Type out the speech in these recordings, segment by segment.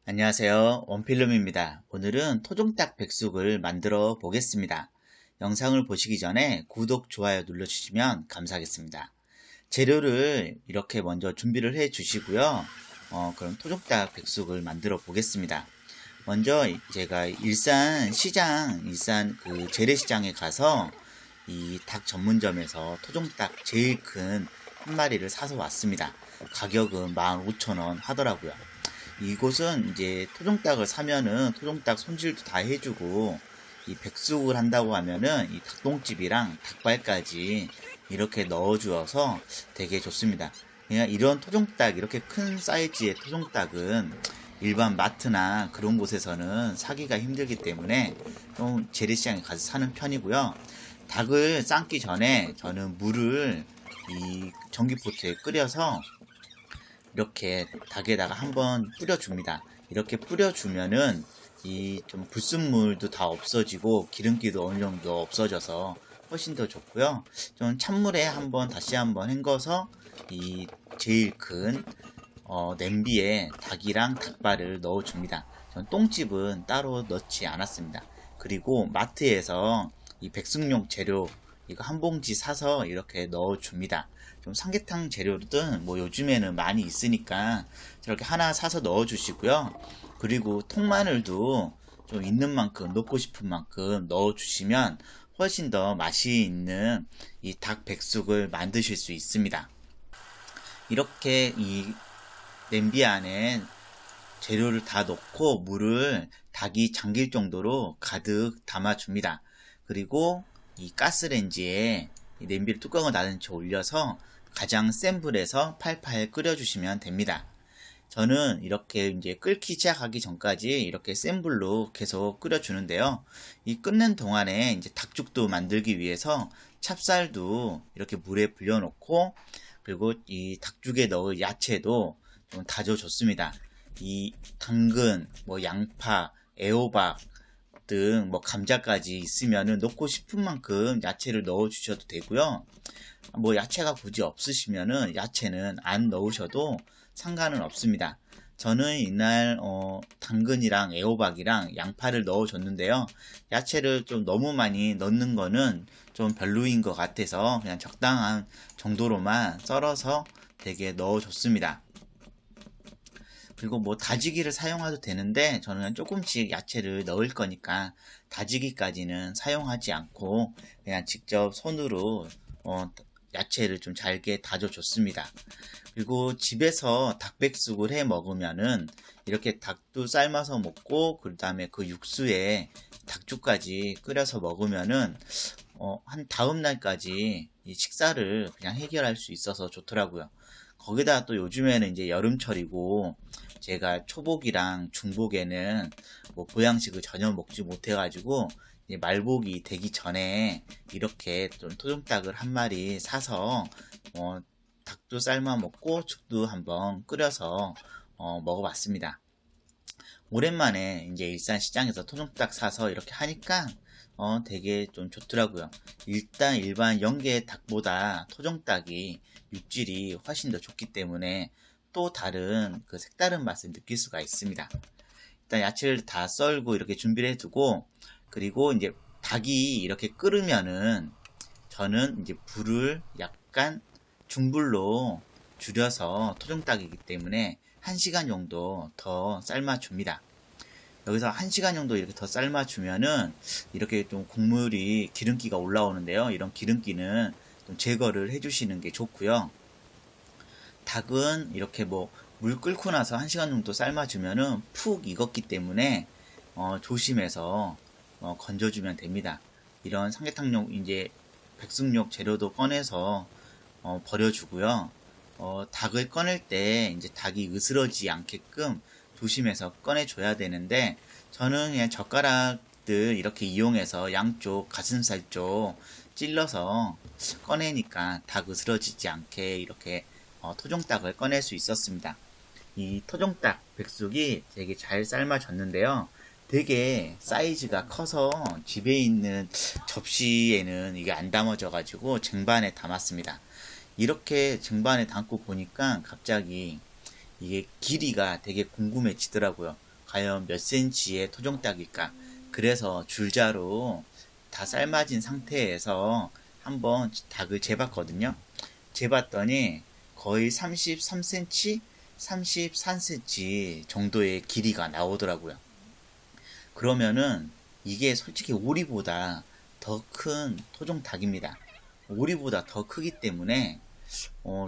안녕하세요. 원필름입니다. 오늘은 토종닭 백숙을 만들어 보겠습니다. 영상을 보시기 전에 구독, 좋아요 눌러주시면 감사하겠습니다. 재료를 이렇게 먼저 준비를 해 주시고요. 그럼 토종닭 백숙을 만들어 보겠습니다. 먼저 제가 일산 그 재래시장에 가서 이 닭 전문점에서 토종닭 제일 큰 한 마리를 사서 왔습니다. 가격은 15,000원 하더라고요. 이곳은 이제 토종닭을 사면은 토종닭 손질도 다 해주고 이 백숙을 한다고 하면은 이 닭똥집이랑 닭발까지 이렇게 넣어주어서 되게 좋습니다. 그냥 이런 토종닭 이렇게 큰 사이즈의 토종닭은 일반 마트나 그런 곳에서는 사기가 힘들기 때문에 좀 재래시장에 가서 사는 편이고요. 닭을 삶기 전에 저는 물을 이 전기포트에 끓여서 이렇게 닭에다가 한번 뿌려줍니다. 이렇게 뿌려주면은 이 좀 불순물도 다 없어지고 기름기도 어느 정도 없어져서 훨씬 더 좋고요. 좀 찬물에 다시 한번 헹궈서 이 제일 큰 냄비에 닭이랑 닭발을 넣어줍니다. 전 똥집은 따로 넣지 않았습니다. 그리고 마트에서 이 백숙용 재료 이거 한 봉지 사서 이렇게 넣어줍니다. 좀 삼계탕 재료든 뭐 요즘에는 많이 있으니까 저렇게 하나 사서 넣어주시고요. 그리고 통마늘도 좀 있는 만큼 넣고 싶은 만큼 넣어주시면 훨씬 더 맛이 있는 이 닭 백숙을 만드실 수 있습니다. 이렇게 이 냄비 안에 재료를 다 넣고 물을 닭이 잠길 정도로 가득 담아줍니다. 그리고 이 가스레인지에 이 냄비를 뚜껑을 닫은 채 올려서 가장 센 불에서 팔팔 끓여주시면 됩니다. 저는 이렇게 이제 끓기 시작하기 전까지 이렇게 센 불로 계속 끓여주는데요. 이 끓는 동안에 이제 닭죽도 만들기 위해서 찹쌀도 이렇게 물에 불려놓고 그리고 이 닭죽에 넣을 야채도 좀 다져줬습니다. 이 당근, 뭐 양파, 애호박 등 뭐 감자까지 있으면은 넣고 싶은 만큼 야채를 넣어 주셔도 되고요. 뭐 야채가 굳이 없으시면은 야채는 안 넣으셔도 상관은 없습니다. 저는 이날 당근이랑 애호박이랑 양파를 넣어 줬는데요. 야채를 좀 너무 많이 넣는 거는 좀 별로인 것 같아서 그냥 적당한 정도로만 썰어서 되게 넣어 줬습니다. 그리고 뭐 다지기를 사용해도 되는데 저는 그냥 조금씩 야채를 넣을 거니까 다지기까지는 사용하지 않고 그냥 직접 손으로 야채를 좀 잘게 다져줬습니다. 그리고 집에서 닭백숙을 해 먹으면은 이렇게 닭도 삶아서 먹고 그 다음에 그 육수에 닭죽까지 끓여서 먹으면은 한 다음 날까지 이 식사를 그냥 해결할 수 있어서 좋더라고요. 거기다 또 요즘에는 이제 여름철이고 제가 초복이랑 중복에는 뭐 보양식을 전혀 먹지 못해가지고 말복이 되기 전에 이렇게 좀 토종닭을 한 마리 사서 닭도 삶아 먹고 죽도 한번 끓여서 먹어봤습니다. 오랜만에 이제 일산 시장에서 토종닭 사서 이렇게 하니까 되게 좀 좋더라고요. 일단 일반 연계 닭보다 토종닭이 육질이 훨씬 더 좋기 때문에 또 다른 그 색다른 맛을 느낄 수가 있습니다. 일단 야채를 다 썰고 이렇게 준비를 해두고 그리고 이제 닭이 이렇게 끓으면은 저는 이제 불을 약간 중불로 줄여서 토종닭이기 때문에 1시간 정도 더 삶아줍니다. 여기서 1시간 정도 이렇게 더 삶아주면은 이렇게 좀 국물이 기름기가 올라오는데요. 이런 기름기는 좀 제거를 해주시는 게 좋고요. 닭은 이렇게 뭐 물 끓고 나서 1시간 정도 삶아주면은 푹 익었기 때문에 조심해서 건져주면 됩니다. 이런 삼계탕용 이제 백숙용 재료도 꺼내서 버려주고요. 닭을 꺼낼 때 이제 닭이 으스러지지 않게끔 조심해서 꺼내줘야 되는데 저는 그냥 젓가락들 이렇게 이용해서 양쪽 가슴살 쪽 찔러서 꺼내니까 닭 으스러지지 않게 이렇게 토종닭을 꺼낼 수 있었습니다. 이 토종닭 백숙이 되게 잘 삶아졌는데요. 되게 사이즈가 커서 집에 있는 접시에는 이게 안 담아져 가지고 쟁반에 담았습니다. 이렇게 쟁반에 담고 보니까 갑자기 이게 길이가 되게 궁금해지더라고요. 과연 몇 cm의 토종닭일까? 그래서 줄자로 다 삶아진 상태에서 한번 닭을 재봤거든요. 재봤더니 거의 33cm, 34cm 정도의 길이가 나오더라고요. 그러면은 이게 솔직히 오리보다 더 큰 토종닭입니다. 오리보다 더 크기 때문에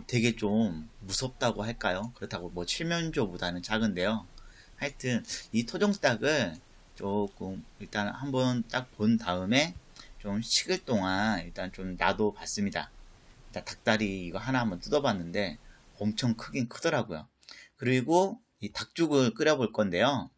되게 좀 무섭다고 할까요? 그렇다고 뭐 칠면조보다는 작은데요. 하여튼 이 토종닭을 조금 일단 한번 딱 본 다음에 좀 식을 동안 일단 좀 놔둬 봤습니다. 일단 닭다리 이거 하나 한번 뜯어봤는데 엄청 크긴 크더라고요. 그리고 이 닭죽을 끓여볼 건데요.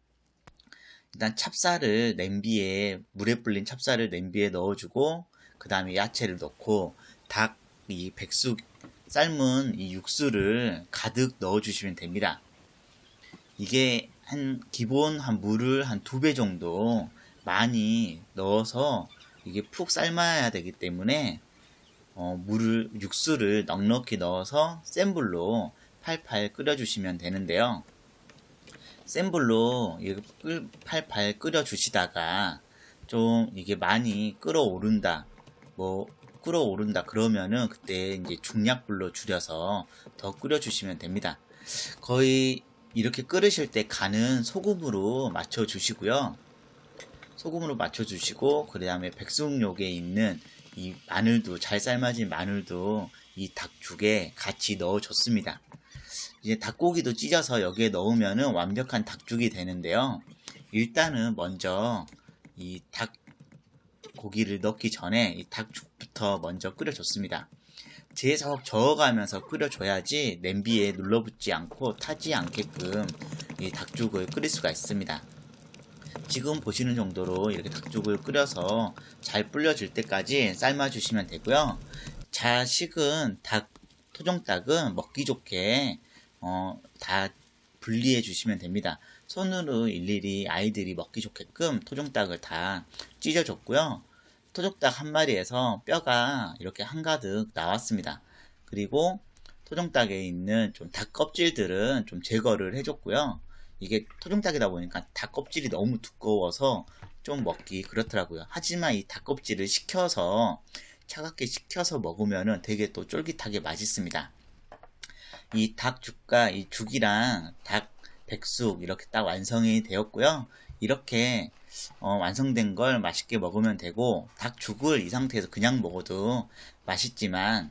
일단 찹쌀을 냄비에, 물에 불린 찹쌀을 냄비에 넣어주고 그 다음에 야채를 넣고 닭 이 백숙 삶은 이 육수를 가득 넣어주시면 됩니다. 이게 기본 물을 한 2배 정도 많이 넣어서 이게 푹 삶아야 되기 때문에 육수를 넉넉히 넣어서 센 불로 팔팔 끓여주시면 되는데요. 센 불로 팔팔 끓여주시다가 좀 이게 많이 끓어오른다 그러면은 그때 이제 중약불로 줄여서 더 끓여주시면 됩니다. 거의 이렇게 끓으실 때 간은 소금으로 맞춰주시고요. 소금으로 맞춰주시고 그 다음에 백숙육에 있는 이 마늘도, 잘 삶아진 마늘도 이 닭죽에 같이 넣어줬습니다. 이제 닭고기도 찢어서 여기에 넣으면은 완벽한 닭죽이 되는데요. 일단은 먼저 이 닭고기를 넣기 전에 이 닭죽부터 먼저 끓여줬습니다. 계속 저어가면서 끓여줘야지 냄비에 눌러붙지 않고 타지 않게끔 이 닭죽을 끓일 수가 있습니다. 지금 보시는 정도로 이렇게 닭죽을 끓여서 잘 불려질 때까지 삶아주시면 되고요. 자 식은 토종닭은 먹기 좋게 다 분리해 주시면 됩니다. 손으로 일일이 아이들이 먹기 좋게끔 토종닭을 다 찢어줬고요. 토종닭 한 마리에서 뼈가 이렇게 한가득 나왔습니다. 그리고 토종닭에 있는 좀 닭 껍질들은 좀 제거를 해줬고요. 이게 토종닭이다 보니까 닭 껍질이 너무 두꺼워서 좀 먹기 그렇더라고요. 하지만 이 닭 껍질을 차갑게 식혀서 먹으면은 되게 또 쫄깃하게 맛있습니다. 이 닭죽과 이 죽이랑 닭 백숙 이렇게 딱 완성이 되었고요. 이렇게 완성된 걸 맛있게 먹으면 되고, 닭죽을 이 상태에서 그냥 먹어도 맛있지만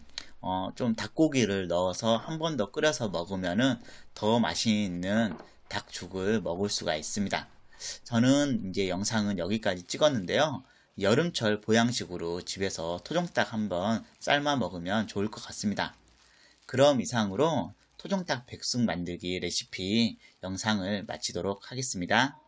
좀 닭고기를 넣어서 한 번 더 끓여서 먹으면은 더 맛있는 닭죽을 먹을 수가 있습니다. 저는 이제 영상은 여기까지 찍었는데요. 여름철 보양식으로 집에서 토종닭 한번 삶아 먹으면 좋을 것 같습니다. 그럼 이상으로 토종닭 백숙 만들기 레시피 영상을 마치도록 하겠습니다.